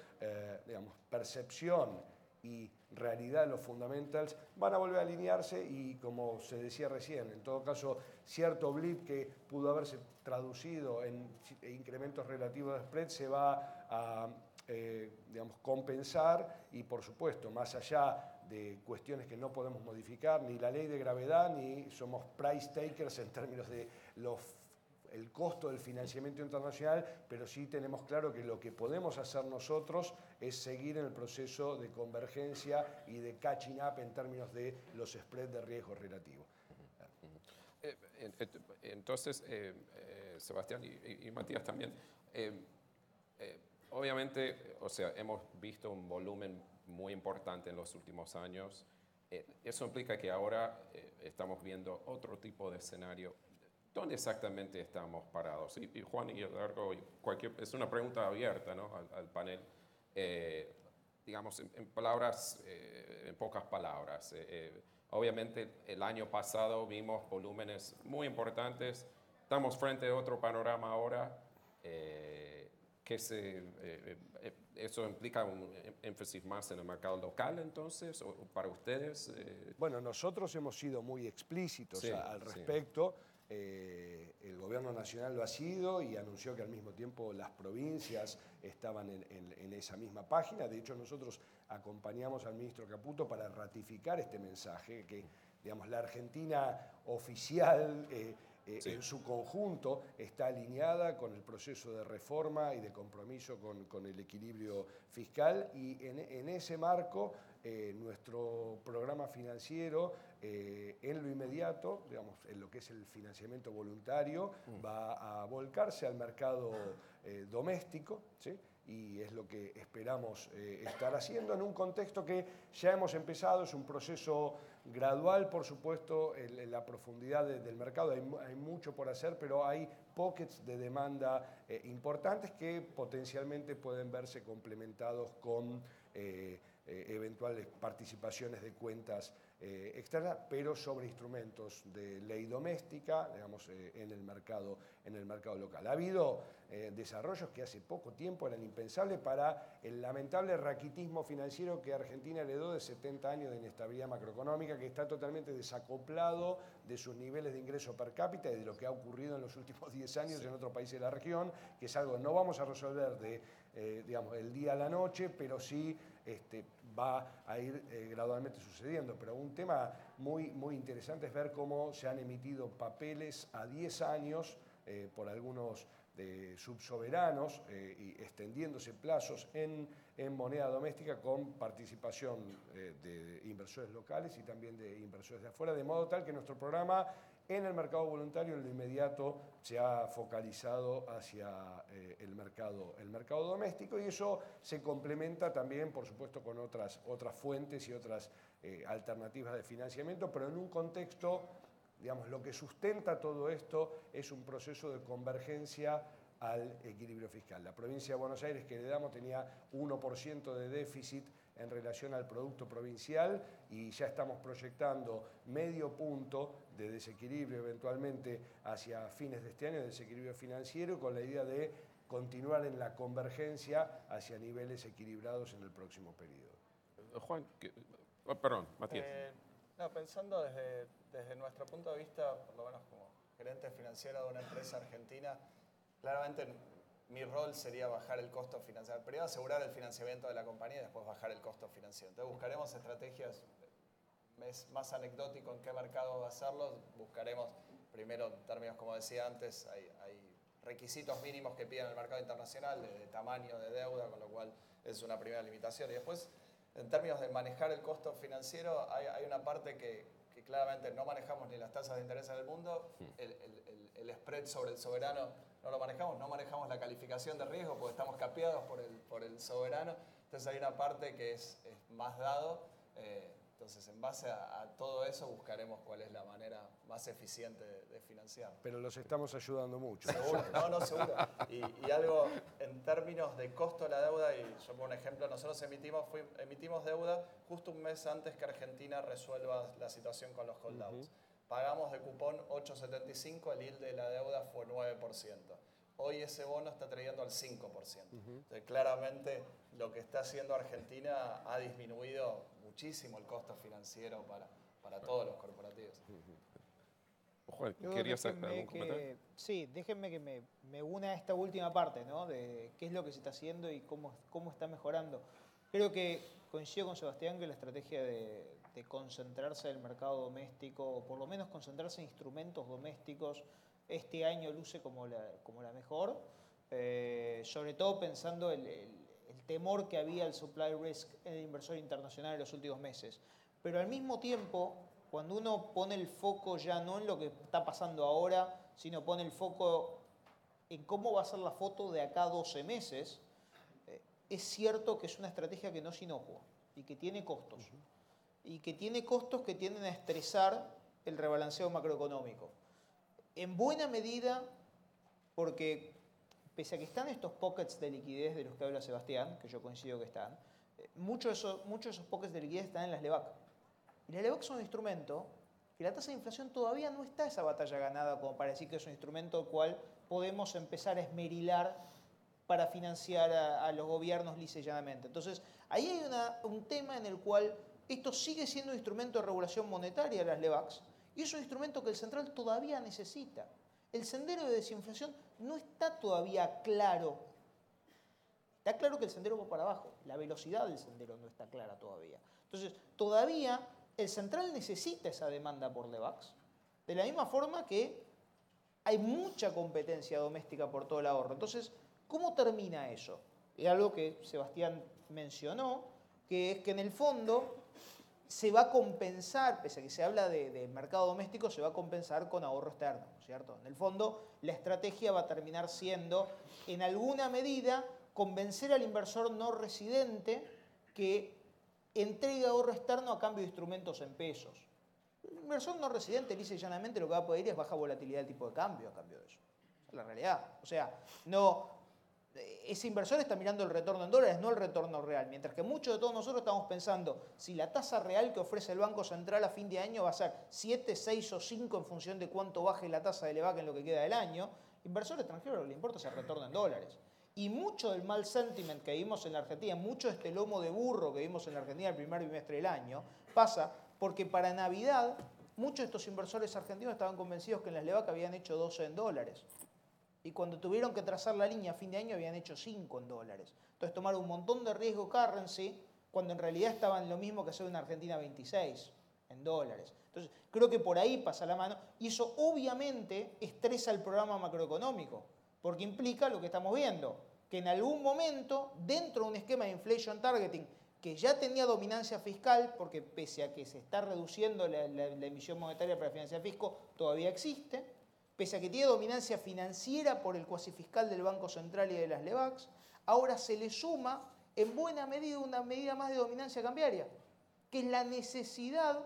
digamos, percepción y realidad de los fundamentals van a volver a alinearse, y como se decía recién, en todo caso, cierto blip que pudo haberse traducido en incrementos relativos de spread se va a digamos, compensar, y por supuesto, más allá de cuestiones que no podemos modificar, ni la ley de gravedad, ni somos price takers en términos de el costo del financiamiento internacional, pero sí tenemos claro que lo que podemos hacer nosotros es seguir en el proceso de convergencia y de catching up en términos de los spreads de riesgo relativo. Entonces, Sebastián y Matías también, obviamente, o sea, hemos visto un volumen muy importante en los últimos años. Eso implica que ahora estamos viendo otro tipo de escenario. ¿Dónde exactamente estamos parados? Y Juan y Eduardo, es una pregunta abierta, ¿no?, al panel. Digamos, en palabras, en pocas palabras. Obviamente, el año pasado vimos volúmenes muy importantes. Estamos frente a otro panorama ahora. ¿Eso implica un énfasis más en el mercado local, entonces, o para ustedes? Bueno, nosotros hemos sido muy explícitos Sí, al sí. respecto. El gobierno nacional lo ha sido y anunció que al mismo tiempo las provincias estaban en esa misma página. De hecho, nosotros acompañamos al ministro Caputo para ratificar este mensaje, que, digamos, la Argentina oficial Sí. en su conjunto está alineada con el proceso de reforma y de compromiso con el equilibrio fiscal, y en ese marco nuestro programa financiero en lo inmediato, digamos, en lo que es el financiamiento voluntario, va a volcarse al mercado doméstico, ¿sí? Y es lo que esperamos estar haciendo en un contexto que ya hemos empezado. Es un proceso gradual, por supuesto, en la profundidad del mercado. Hay mucho por hacer, pero hay pockets de demanda importantes que potencialmente pueden verse complementados con eventuales participaciones de cuentas externas, pero sobre instrumentos de ley doméstica, digamos, en el mercado local. Ha habido desarrollos que hace poco tiempo eran impensables para el lamentable raquitismo financiero que Argentina heredó de 70 años de inestabilidad macroeconómica, que está totalmente desacoplado de sus niveles de ingreso per cápita y de lo que ha ocurrido en los últimos 10 años en otros países de la región, que es algo que no vamos a resolver digamos, el día a la noche, pero sí va a ir gradualmente sucediendo. Pero un tema muy, muy interesante es ver cómo se han emitido papeles a 10 años por algunos subsoberanos y extendiéndose plazos en moneda doméstica con participación de inversores locales y también de inversores de afuera, de modo tal que nuestro programa en el mercado voluntario en lo inmediato se ha focalizado hacia el mercado doméstico, y eso se complementa también, por supuesto, con otras fuentes y otras alternativas de financiamiento, pero en un contexto, digamos, lo que sustenta todo esto es un proceso de convergencia al equilibrio fiscal. La provincia de Buenos Aires que heredamos tenía 1% de déficit en relación al producto provincial, y ya estamos proyectando medio punto de desequilibrio eventualmente hacia fines de este año, de desequilibrio financiero, con la idea de continuar en la convergencia hacia niveles equilibrados en el próximo periodo. Juan, perdón, Matías. No, pensando desde nuestro punto de vista, por lo menos como gerente financiero de una empresa argentina, claramente mi rol sería bajar el costo financiero. Primero asegurar el financiamiento de la compañía y después bajar el costo financiero. Entonces buscaremos estrategias, es más anecdótico en qué mercado hacerlo. Buscaremos primero, en términos como decía antes, hay requisitos mínimos que piden el mercado internacional de tamaño de deuda, con lo cual es una primera limitación. Y después, en términos de manejar el costo financiero, hay una parte que claramente no manejamos ni las tasas de interés en el mundo, el spread sobre el soberano no lo manejamos, no manejamos la calificación de riesgo porque estamos capeados por el soberano. Entonces hay una parte que es más dado. Entonces, en base a todo eso, buscaremos cuál es la manera más eficiente de financiar. Pero los estamos ayudando mucho. Seguro, no, seguro. Y algo en términos de costo de la deuda, y yo pongo un ejemplo, nosotros emitimos deuda justo un mes antes que Argentina resuelva la situación con los holdouts. Pagamos de cupón 8,75, el yield de la deuda fue 9%. Hoy ese bono está trayendo al 5%. Entonces, claramente lo que está haciendo Argentina ha disminuido muchísimo el costo financiero para todos los corporativos. Juan, Yo ¿querías hacer déjenme algún comentario? Sí, déjenme que me una a esta última parte, ¿no? De qué es lo que se está haciendo y cómo está mejorando. Creo que coincido con Sebastián que la estrategia de concentrarse en el mercado doméstico, o por lo menos concentrarse en instrumentos domésticos, este año luce como la mejor, sobre todo pensando el temor que había al supply risk en el inversor internacional en los últimos meses. Pero al mismo tiempo, cuando uno pone el foco ya no en lo que está pasando ahora, sino pone el foco en cómo va a ser la foto de acá a 12 meses, es cierto que es una estrategia que no es inocua y que tiene costos. Y que tiene costos que tienden a estresar el rebalanceo macroeconómico. En buena medida, porque pese a que están estos pockets de liquidez de los que habla Sebastián, que yo coincido que están, muchos de esos pockets de liquidez están en las LEVAC. Y las LEVAC son un instrumento que la tasa de inflación todavía no está esa batalla ganada como para decir que es un instrumento al cual podemos empezar a esmerilar para financiar a los gobiernos lisa y llanamente. Entonces, ahí hay un tema en el cual esto sigue siendo un instrumento de regulación monetaria, las LEVACs, y es un instrumento que el central todavía necesita. El sendero de desinflación no está todavía claro. Está claro que el sendero va para abajo, la velocidad del sendero no está clara todavía. Entonces, todavía el central necesita esa demanda por LEVACs, de la misma forma que hay mucha competencia doméstica por todo el ahorro. Entonces, ¿cómo termina eso? Es algo que Sebastián mencionó, que es que en el fondo se va a compensar, pese a que se habla de mercado doméstico, se va a compensar con ahorro externo, ¿cierto? En el fondo, la estrategia va a terminar siendo, en alguna medida, convencer al inversor no residente que entregue ahorro externo a cambio de instrumentos en pesos. El inversor no residente, lisa y llanamente, lo que va a pedir es baja volatilidad del tipo de cambio a cambio de eso. Esa es la realidad. O sea, ese inversor está mirando el retorno en dólares, no el retorno real. Mientras que muchos de todos nosotros estamos pensando si la tasa real que ofrece el Banco Central a fin de año va a ser 7, 6 o 5 en función de cuánto baje la tasa de LEVAC en lo que queda del año, inversor extranjero lo que le importa es el retorno en dólares. Y mucho del mal sentiment que vimos en la Argentina, mucho de este lomo de burro que vimos en la Argentina el primer bimestre del año, pasa porque para Navidad muchos de estos inversores argentinos estaban convencidos que en las LEVAC habían hecho 12 en dólares. Y cuando tuvieron que trazar la línea a fin de año habían hecho 5 en dólares. Entonces tomaron un montón de riesgo currency cuando en realidad estaban lo mismo que hacer una Argentina 26 en dólares. Entonces creo que por ahí pasa la mano y eso obviamente estresa el programa macroeconómico porque implica lo que estamos viendo, que en algún momento dentro de un esquema de inflation targeting que ya tenía dominancia fiscal, porque pese a que se está reduciendo la emisión monetaria para financiar el fisco, todavía existe, pese a que tiene dominancia financiera por el cuasi fiscal del Banco Central y de las LEVACs, ahora se le suma en buena medida una medida más de dominancia cambiaria, que es la necesidad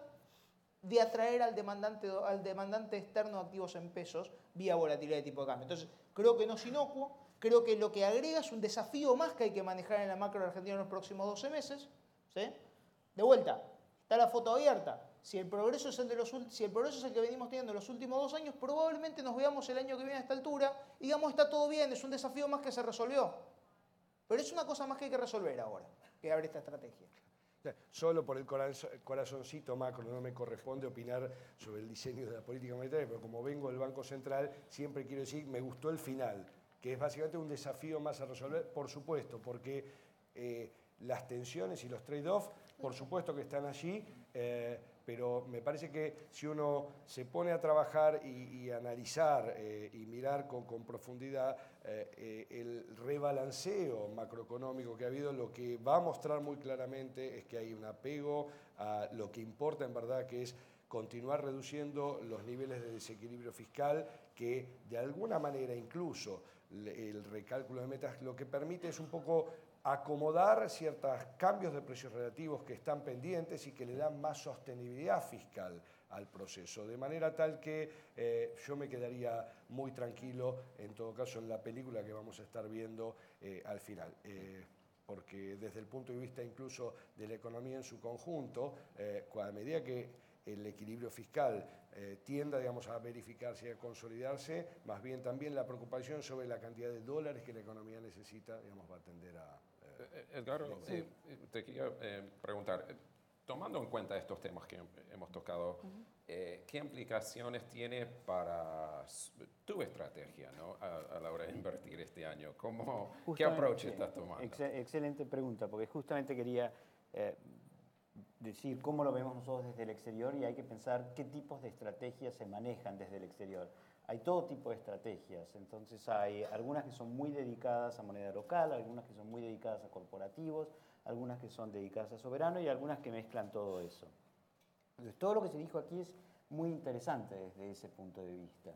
de atraer al demandante externo de activos en pesos vía volatilidad de tipo de cambio. Entonces, creo que no es inocuo, creo que lo que agrega es un desafío más que hay que manejar en la macro argentina en los próximos 12 meses. ¿Sí? De vuelta, está la foto abierta. Si el progreso es el que venimos teniendo en los últimos 2 años, probablemente nos veamos el año que viene a esta altura y digamos, está todo bien, es un desafío más que se resolvió. Pero es una cosa más que hay que resolver ahora, que abre esta estrategia. Solo por el corazoncito macro no me corresponde opinar sobre el diseño de la política monetaria, pero como vengo del Banco Central, siempre quiero decir, me gustó el final, que es básicamente un desafío más a resolver, por supuesto, porque las tensiones y los trade-offs, por supuesto que están allí, pero me parece que si uno se pone a trabajar y analizar y mirar con profundidad el rebalanceo macroeconómico que ha habido, lo que va a mostrar muy claramente es que hay un apego a lo que importa en verdad, que es continuar reduciendo los niveles de desequilibrio fiscal, que de alguna manera incluso el recálculo de metas lo que permite es un poco acomodar ciertos cambios de precios relativos que están pendientes y que le dan más sostenibilidad fiscal al proceso, de manera tal que yo me quedaría muy tranquilo, en todo caso, en la película que vamos a estar viendo al final. Porque desde el punto de vista incluso de la economía en su conjunto, a medida que el equilibrio fiscal tienda, digamos, a verificarse y a consolidarse, más bien también la preocupación sobre la cantidad de dólares que la economía necesita, digamos, va a tender a... Edgardo, te quería preguntar, tomando en cuenta estos temas que hemos tocado, ¿qué implicaciones tiene para tu estrategia, ¿no? A la hora de invertir este año? ¿Qué Justamente, approach estás tomando? Excelente pregunta, porque justamente quería decir cómo lo vemos nosotros desde el exterior y hay que pensar qué tipos de estrategias se manejan desde el exterior. Hay todo tipo de estrategias, entonces hay algunas que son muy dedicadas a moneda local, algunas que son muy dedicadas a corporativos, algunas que son dedicadas a soberano y algunas que mezclan todo eso. Entonces, todo lo que se dijo aquí es muy interesante desde ese punto de vista.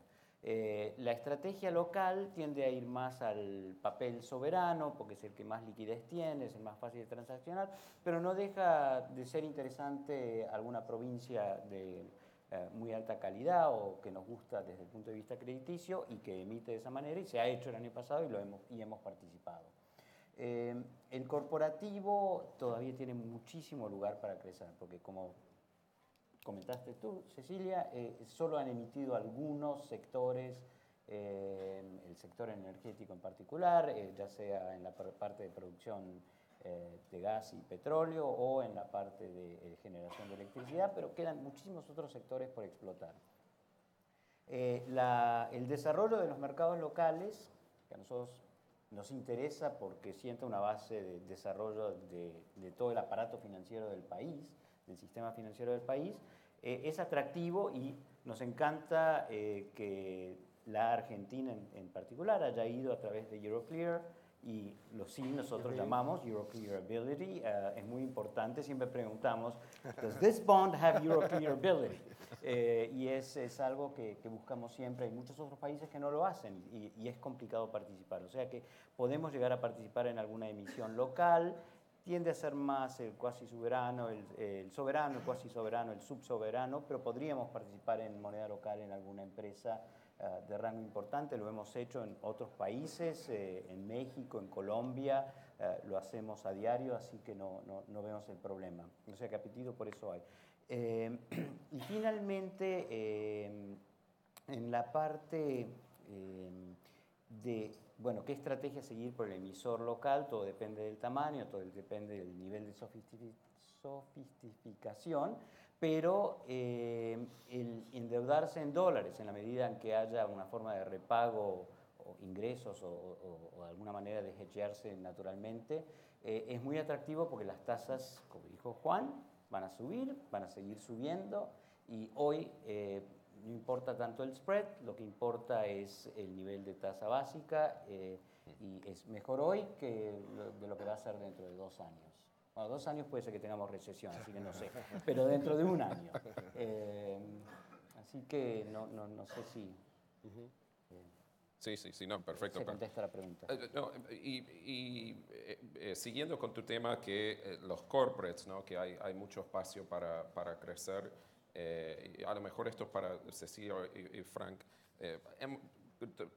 La estrategia local tiende a ir más al papel soberano porque es el que más liquidez tiene, es el más fácil de transaccionar, pero no deja de ser interesante alguna provincia de muy alta calidad o que nos gusta desde el punto de vista crediticio y que emite de esa manera y se ha hecho el año pasado y hemos participado. El corporativo todavía tiene muchísimo lugar para crecer porque como comentaste tú, Cecilia, solo han emitido algunos sectores, el sector energético en particular, ya sea en la parte de producción de gas y petróleo o en la parte de generación de electricidad, pero quedan muchísimos otros sectores por explotar. El desarrollo de los mercados locales, que a nosotros nos interesa porque sienta una base de desarrollo de todo el aparato financiero del país, del sistema financiero del país, es atractivo y nos encanta que la Argentina en particular haya ido a través de Euroclear y nosotros llamamos Euroclearability, es muy importante, siempre preguntamos, ¿does this bond have Euroclearability? Y es algo que buscamos siempre, hay muchos otros países que no lo hacen y es complicado participar, o sea que podemos llegar a participar en alguna emisión local, tiende a ser más el cuasi soberano, el soberano, el cuasi soberano, el subsoberano, pero podríamos participar en moneda local en alguna empresa de rango importante, lo hemos hecho en otros países, en México, en Colombia, lo hacemos a diario, así que no vemos el problema. O sea que apetito por eso hay. Y finalmente, en la parte de, bueno, qué estrategia seguir por el emisor local, todo depende del tamaño, todo depende del nivel de sofisticación, pero el endeudarse en dólares en la medida en que haya una forma de repago o ingresos o alguna manera de hedgearse naturalmente, es muy atractivo porque las tasas, como dijo Juan, van a subir, van a seguir subiendo y hoy no importa tanto el spread, lo que importa es el nivel de tasa básica y es mejor hoy que de lo que va a ser dentro de 2 años. Bueno, 2 años puede ser que tengamos recesión, así que no sé, pero dentro de 1 año. Así que no sé si... Sí, no, perfecto. Se contesta la pregunta. Siguiendo con tu tema que los corporates, ¿no? Que hay mucho espacio para crecer, y a lo mejor esto es para Cecilia y Frank,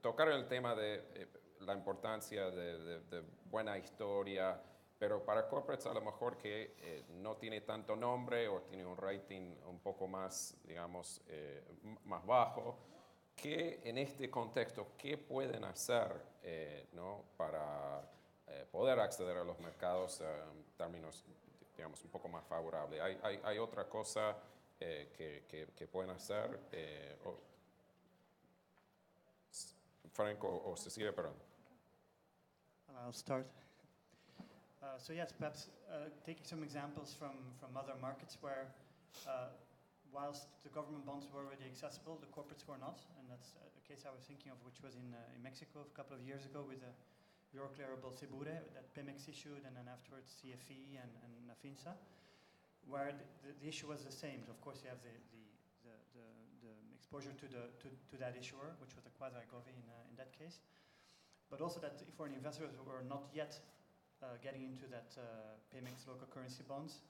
tocar el tema de la importancia de buena historia, pero para corporates a lo mejor que no tiene tanto nombre o tiene un rating un poco más, digamos, más bajo, ¿qué en este contexto, qué pueden hacer ¿no? para poder acceder a los mercados en términos, digamos, un poco más favorables? ¿Hay otra cosa que pueden hacer? Frank o Cecilia, perdón. I'll start. So yes, perhaps taking some examples from other markets where whilst the government bonds were already accessible, the corporates were not, and that's a case I was thinking of, which was in Mexico a couple of years ago with the Euroclearable Cebure that Pemex issued, and then afterwards CFE and Nafinsa, where the issue was the same. So of course, you have the exposure to that issuer, which was a quasi-govie in that case, but also that foreign investors who were not yet getting into that Pemex local currency bonds,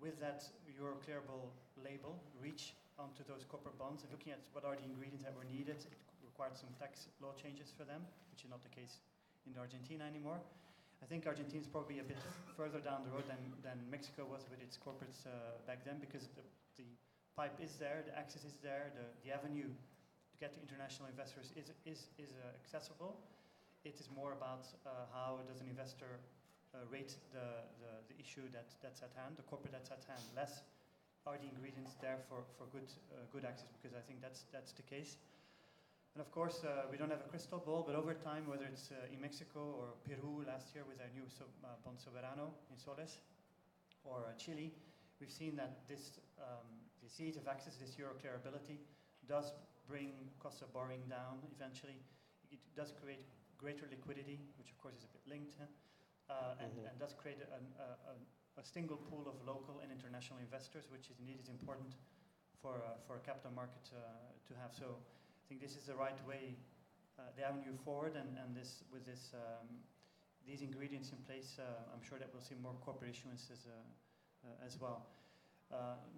with that Euroclearable label, reach onto those corporate bonds and looking at what are the ingredients that were needed. It required some tax law changes for them, which is not the case in Argentina anymore. I think Argentina is probably a bit further down the road than Mexico was with its corporates back then, because the pipe is there, the access is there, the avenue to get to international investors is accessible. It is more about how does an investor rate the issue that's at hand, the corporate that's at hand. Less are the ingredients there for good access, because I think that's the case. And of course, we don't have a crystal ball, but over time, whether it's in Mexico or Peru last year with our new Bond Soberano in Soles, or Chile, we've seen that this ease of access, this Euroclear ability, does bring costs of borrowing down eventually. It does create greater liquidity, which of course is a bit linked, and does create a single pool of local and international investors, which is indeed important for a capital market to have. So I think this is the right way, the avenue forward, and with these ingredients in place, I'm sure that we'll see more corporate issuances as well.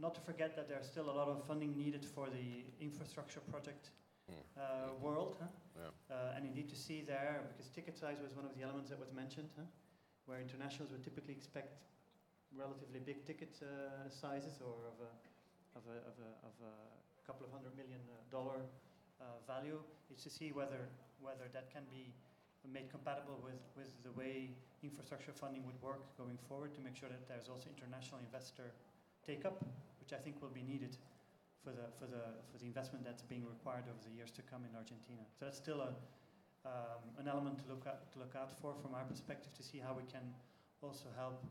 Not to forget that there's still a lot of funding needed for the infrastructure project world, and indeed to see there, because ticket size was one of the elements that was mentioned, where internationals would typically expect relatively big ticket sizes, or of a couple of $100 million value. Is to see whether that can be made compatible with the way infrastructure funding would work going forward, to make sure that there's also international investor take-up, which I think will be needed for the investment that's being required over the years to come in Argentina. So that's still an element to look out for from our perspective, to see how we can also help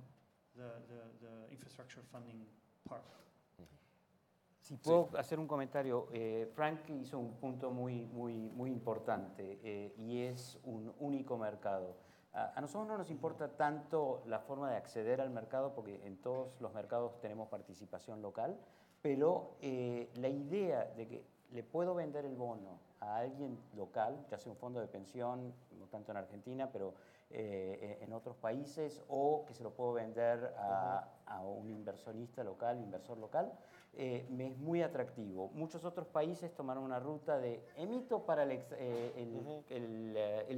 the infrastructure funding part. Si puedo hacer un comentario, Frank hizo un punto muy importante, y es un único mercado. A nosotros no nos importa tanto la forma de acceder al mercado, porque en todos los mercados tenemos participación local, pero la idea de que le puedo vender el bono a alguien local, ya sea un fondo de pensión, no tanto en Argentina, pero en otros países, o que se lo puedo vender a un inversionista local, inversor local, me es muy atractivo. Muchos otros países tomaron una ruta de emito para el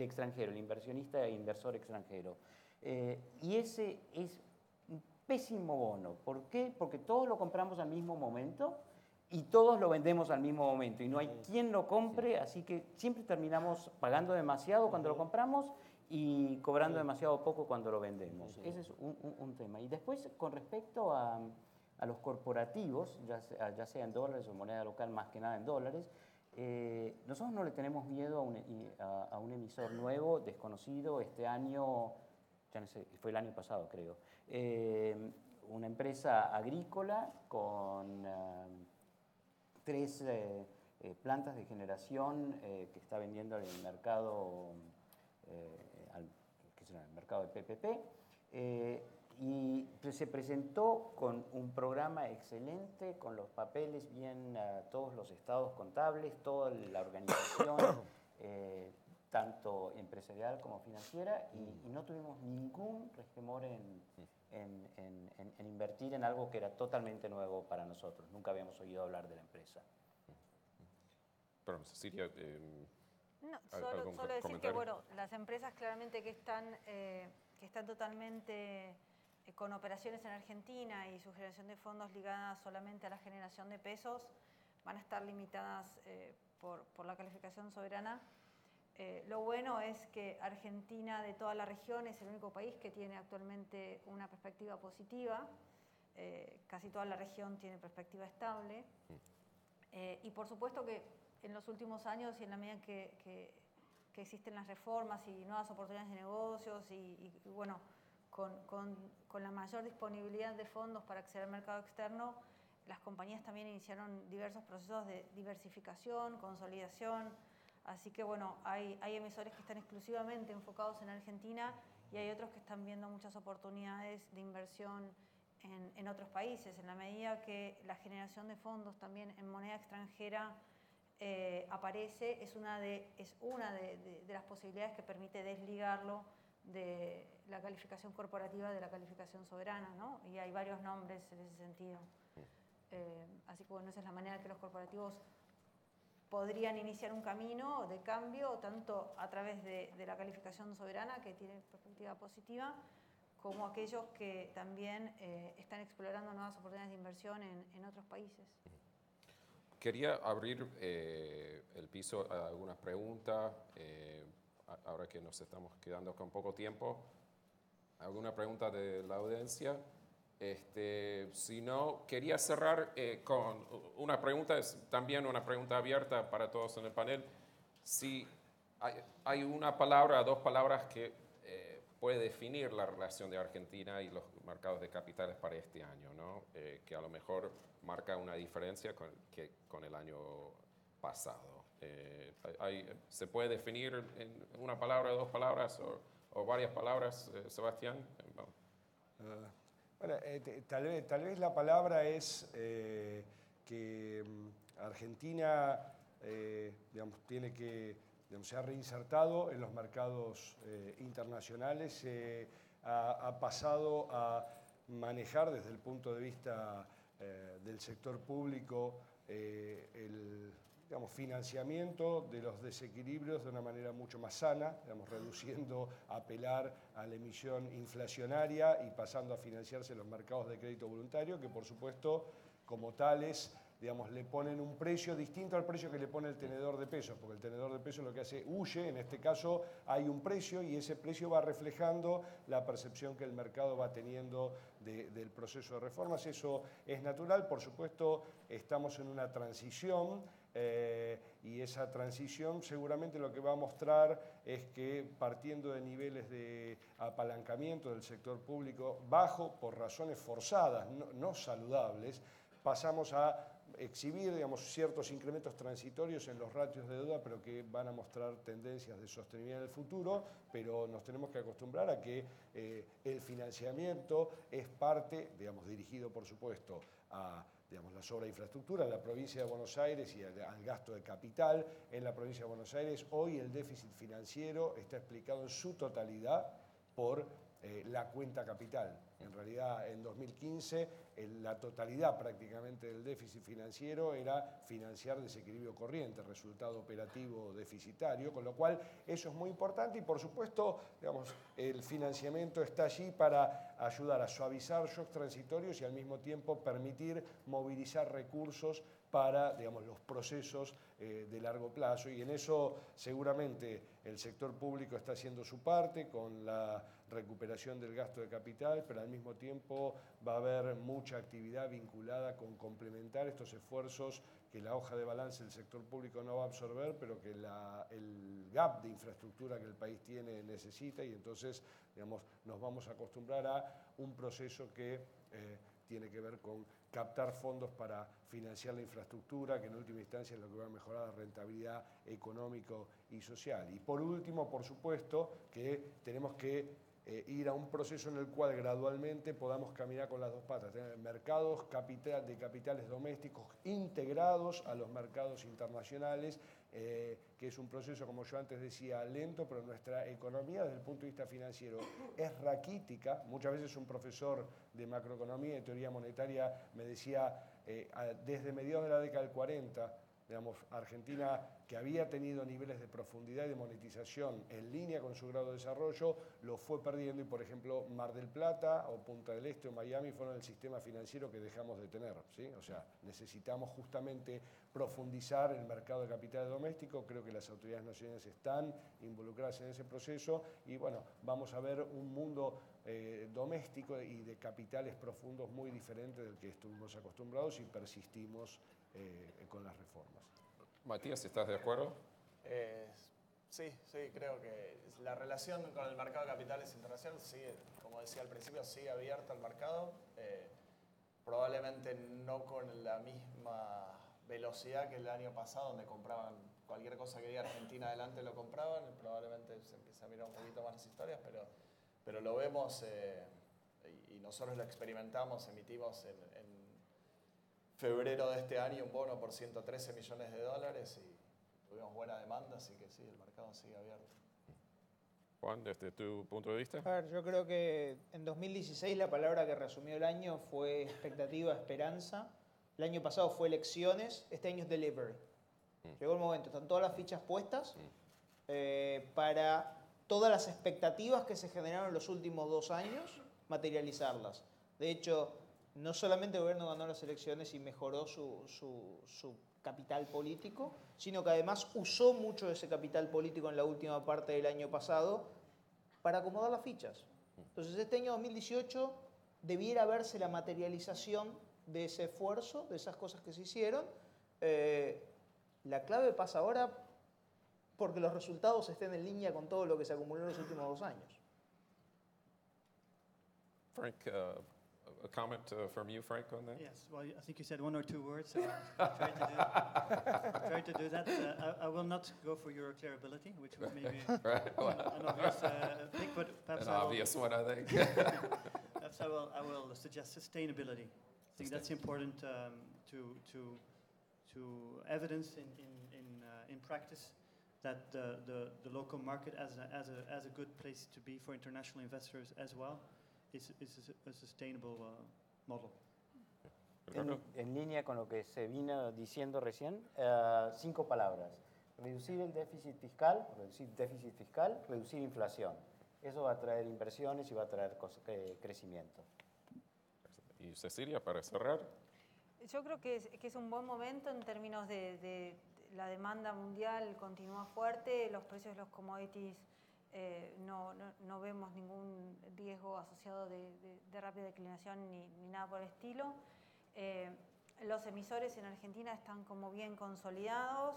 extranjero, el inversionista e inversor extranjero. Y ese es un pésimo bono. ¿Por qué? Porque todos lo compramos al mismo momento y todos lo vendemos al mismo momento, y no hay quien lo compre, así que siempre terminamos pagando demasiado cuando lo compramos y cobrando demasiado poco cuando lo vendemos. Ese es un tema. Y después, con respecto a los corporativos, ya sea en dólares o moneda local, más que nada en dólares, nosotros no le tenemos miedo a un emisor nuevo, desconocido. Este año, ya no sé, fue el año pasado creo, una empresa agrícola con 3 plantas de generación que está vendiendo en el mercado, que es el mercado de PPP, y se presentó con un programa excelente, con los papeles bien, todos los estados contables, toda la organización, tanto empresarial como financiera, y no tuvimos ningún resquemor en invertir en algo que era totalmente nuevo para nosotros. Nunca habíamos oído hablar de la empresa. Perdón, Cecilia, No, ¿algún solo decir comentario? que, bueno, las empresas claramente que están totalmente con operaciones en Argentina y su generación de fondos ligadas solamente a la generación de pesos, van a estar limitadas por la calificación soberana. Lo bueno es que Argentina, de toda la región, es el único país que tiene actualmente una perspectiva positiva. Casi toda la región tiene perspectiva estable. Y por supuesto que en los últimos años, y en la medida que existen las reformas y nuevas oportunidades de negocios, y bueno, con la mayor disponibilidad de fondos para acceder al mercado externo, las compañías también iniciaron diversos procesos de diversificación, consolidación. Así que bueno, hay emisores que están exclusivamente enfocados en Argentina, y hay otros que están viendo muchas oportunidades de inversión en otros países. En la medida que la generación de fondos también en moneda extranjera aparece, es una de las posibilidades que permite desligarlo de la calificación corporativa de la calificación soberana, ¿no? Y hay varios nombres en ese sentido. Así que bueno, esa es la manera en que los corporativos podrían iniciar un camino de cambio, tanto a través de la calificación soberana, que tiene perspectiva positiva, como aquellos que también están explorando nuevas oportunidades de inversión en otros países. Quería abrir el piso a algunas preguntas, ahora que nos estamos quedando con poco tiempo. ¿Alguna pregunta de la audiencia? Si no, quería cerrar con una pregunta, es también una pregunta abierta para todos en el panel. Si hay una palabra, dos palabras que puede definir la relación de Argentina y los mercados de capitales para este año, ¿no? Que a lo mejor marca una diferencia con el año pasado. ¿Se puede definir en una palabra, dos palabras o varias palabras, Sebastián? Bueno, tal vez la palabra es que Argentina digamos, se ha reinsertado en los mercados internacionales, ha pasado a manejar desde el punto de vista del sector público el financiamiento de los desequilibrios de una manera mucho más sana, reduciendo, apelar a la emisión inflacionaria y pasando a financiarse los mercados de crédito voluntario, que por supuesto, como tales, le ponen un precio distinto al precio que le pone el tenedor de pesos, porque el tenedor de pesos lo que hace huye, en este caso hay un precio y ese precio va reflejando la percepción que el mercado va teniendo del proceso de reformas. Eso es natural, por supuesto estamos en una transición y esa transición seguramente lo que va a mostrar es que partiendo de niveles de apalancamiento del sector público bajo por razones forzadas, no saludables, pasamos a exhibir ciertos incrementos transitorios en los ratios de deuda, pero que van a mostrar tendencias de sostenibilidad en el futuro, pero nos tenemos que acostumbrar a que el financiamiento es parte, dirigido por supuesto a la sobreinfraestructura en la provincia de Buenos Aires y al gasto de capital en la provincia de Buenos Aires. Hoy el déficit financiero está explicado en su totalidad por la cuenta capital. En realidad, en 2015, la totalidad prácticamente del déficit financiero era financiar desequilibrio corriente, resultado operativo deficitario, con lo cual eso es muy importante y, por supuesto, el financiamiento está allí para ayudar a suavizar shocks transitorios y al mismo tiempo permitir movilizar recursos para los procesos de largo plazo, y en eso seguramente el sector público está haciendo su parte con la recuperación del gasto de capital, pero al mismo tiempo va a haber mucha actividad vinculada con complementar estos esfuerzos que la hoja de balance del sector público no va a absorber, pero que el gap de infraestructura que el país tiene necesita, y entonces nos vamos a acostumbrar a un proceso que tiene que ver con captar fondos para financiar la infraestructura, que en última instancia es lo que va a mejorar la rentabilidad económico y social. Y por último, por supuesto, que tenemos que ir a un proceso en el cual gradualmente podamos caminar con las dos patas, tener mercados de capitales domésticos integrados a los mercados internacionales, que es un proceso, como yo antes decía, lento, pero nuestra economía desde el punto de vista financiero es raquítica. Muchas veces un profesor de macroeconomía y teoría monetaria me decía, desde mediados de la década del 40, Argentina, que había tenido niveles de profundidad y de monetización en línea con su grado de desarrollo, lo fue perdiendo, y por ejemplo Mar del Plata o Punta del Este o Miami fueron el sistema financiero que dejamos de tener, ¿sí? O sea, necesitamos justamente profundizar el mercado de capitales doméstico. Creo que las autoridades nacionales están involucradas en ese proceso y bueno, vamos a ver un mundo doméstico y de capitales profundos muy diferente del que estuvimos acostumbrados y persistimos con las reformas. Matías, ¿estás de acuerdo? Sí, creo que la relación con el mercado de capitales internacional sigue, como decía al principio, sigue abierta al mercado, probablemente no con la misma velocidad que el año pasado, donde compraban cualquier cosa que diga Argentina adelante lo compraban, probablemente se empieza a mirar un poquito más las historias, pero lo vemos y nosotros lo experimentamos, emitimos en febrero de este año un bono por 113 millones de dólares y tuvimos buena demanda, así que sí, el mercado sigue abierto. Juan, desde tu punto de vista. A ver, yo creo que en 2016 la palabra que resumió el año fue expectativa, esperanza. El año pasado fue elecciones, este año es delivery. Llegó el momento, están todas las fichas puestas para todas las expectativas que se generaron en los últimos 2 años, materializarlas. De hecho, no solamente el gobierno ganó las elecciones y mejoró su capital político, sino que además usó mucho de ese capital político en la última parte del año pasado para acomodar las fichas. Entonces este año 2018 debiera verse la materialización de ese esfuerzo, de esas cosas que se hicieron. La clave pasa ahora porque los resultados estén en línea con todo lo que se acumuló en los últimos 2 años. Frank, a comment from you, Frank, on that? Yes, well, I think you said 1 or 2 words, so I'll try to do that. I will not go for Euroclear ability, which was maybe an obvious pick, but perhaps An obvious one, I think. perhaps I will suggest sustainability. I think that's important to evidence in practice that the local market as a good place to be for international investors as well is a sustainable model. En línea con lo que se vino diciendo recién, 5 palabras. Reducir el déficit fiscal, reducir inflación. Eso va a traer inversiones y va a traer crecimiento. Y Cecilia, para cerrar. Yo creo que es un buen momento en términos de la demanda mundial continúa fuerte, los precios de los commodities no vemos ningún riesgo asociado de rápida declinación ni nada por el estilo. Los emisores en Argentina están como bien consolidados,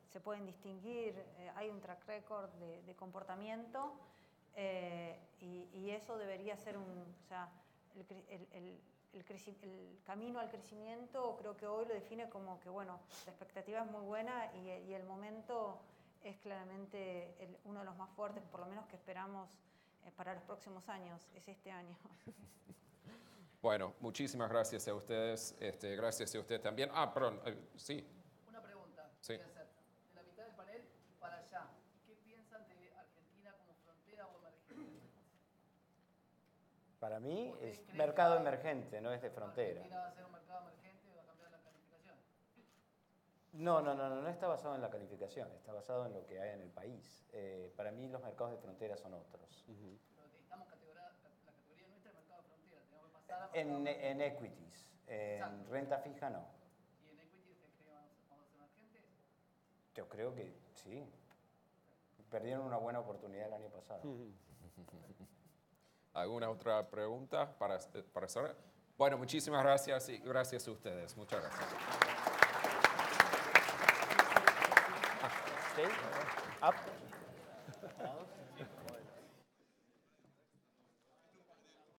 se pueden distinguir, hay un track record de comportamiento y eso debería ser el camino al crecimiento. Creo que hoy lo define como que bueno, la expectativa es muy buena y el momento es claramente uno de los más fuertes, por lo menos que esperamos para los próximos años, es este año. Bueno, muchísimas gracias a ustedes. Gracias a usted también. Perdón, sí. Una pregunta. Sí. Voy a hacer. De la mitad del panel para allá, ¿qué piensan de Argentina como frontera o emergente? Para mí es mercado emergente, no es de frontera. ¿Argentina va a ser un mercado emergente y va a cambiar la calificación? No está basado en la calificación, está basado en lo que hay en el país. Para mí los mercados de frontera son otros. Pero necesitamos la categoría nuestra de mercado de frontera. Tenemos que pasar a En equities, en Exacto. renta fija no. ¿Y en equity ustedes creen que vamos a ser emergentes? Yo creo que sí. Perdieron una buena oportunidad el año pasado. ¿Alguna otra pregunta para cerrar? Bueno, muchísimas gracias y gracias a ustedes. Muchas gracias. Stay up.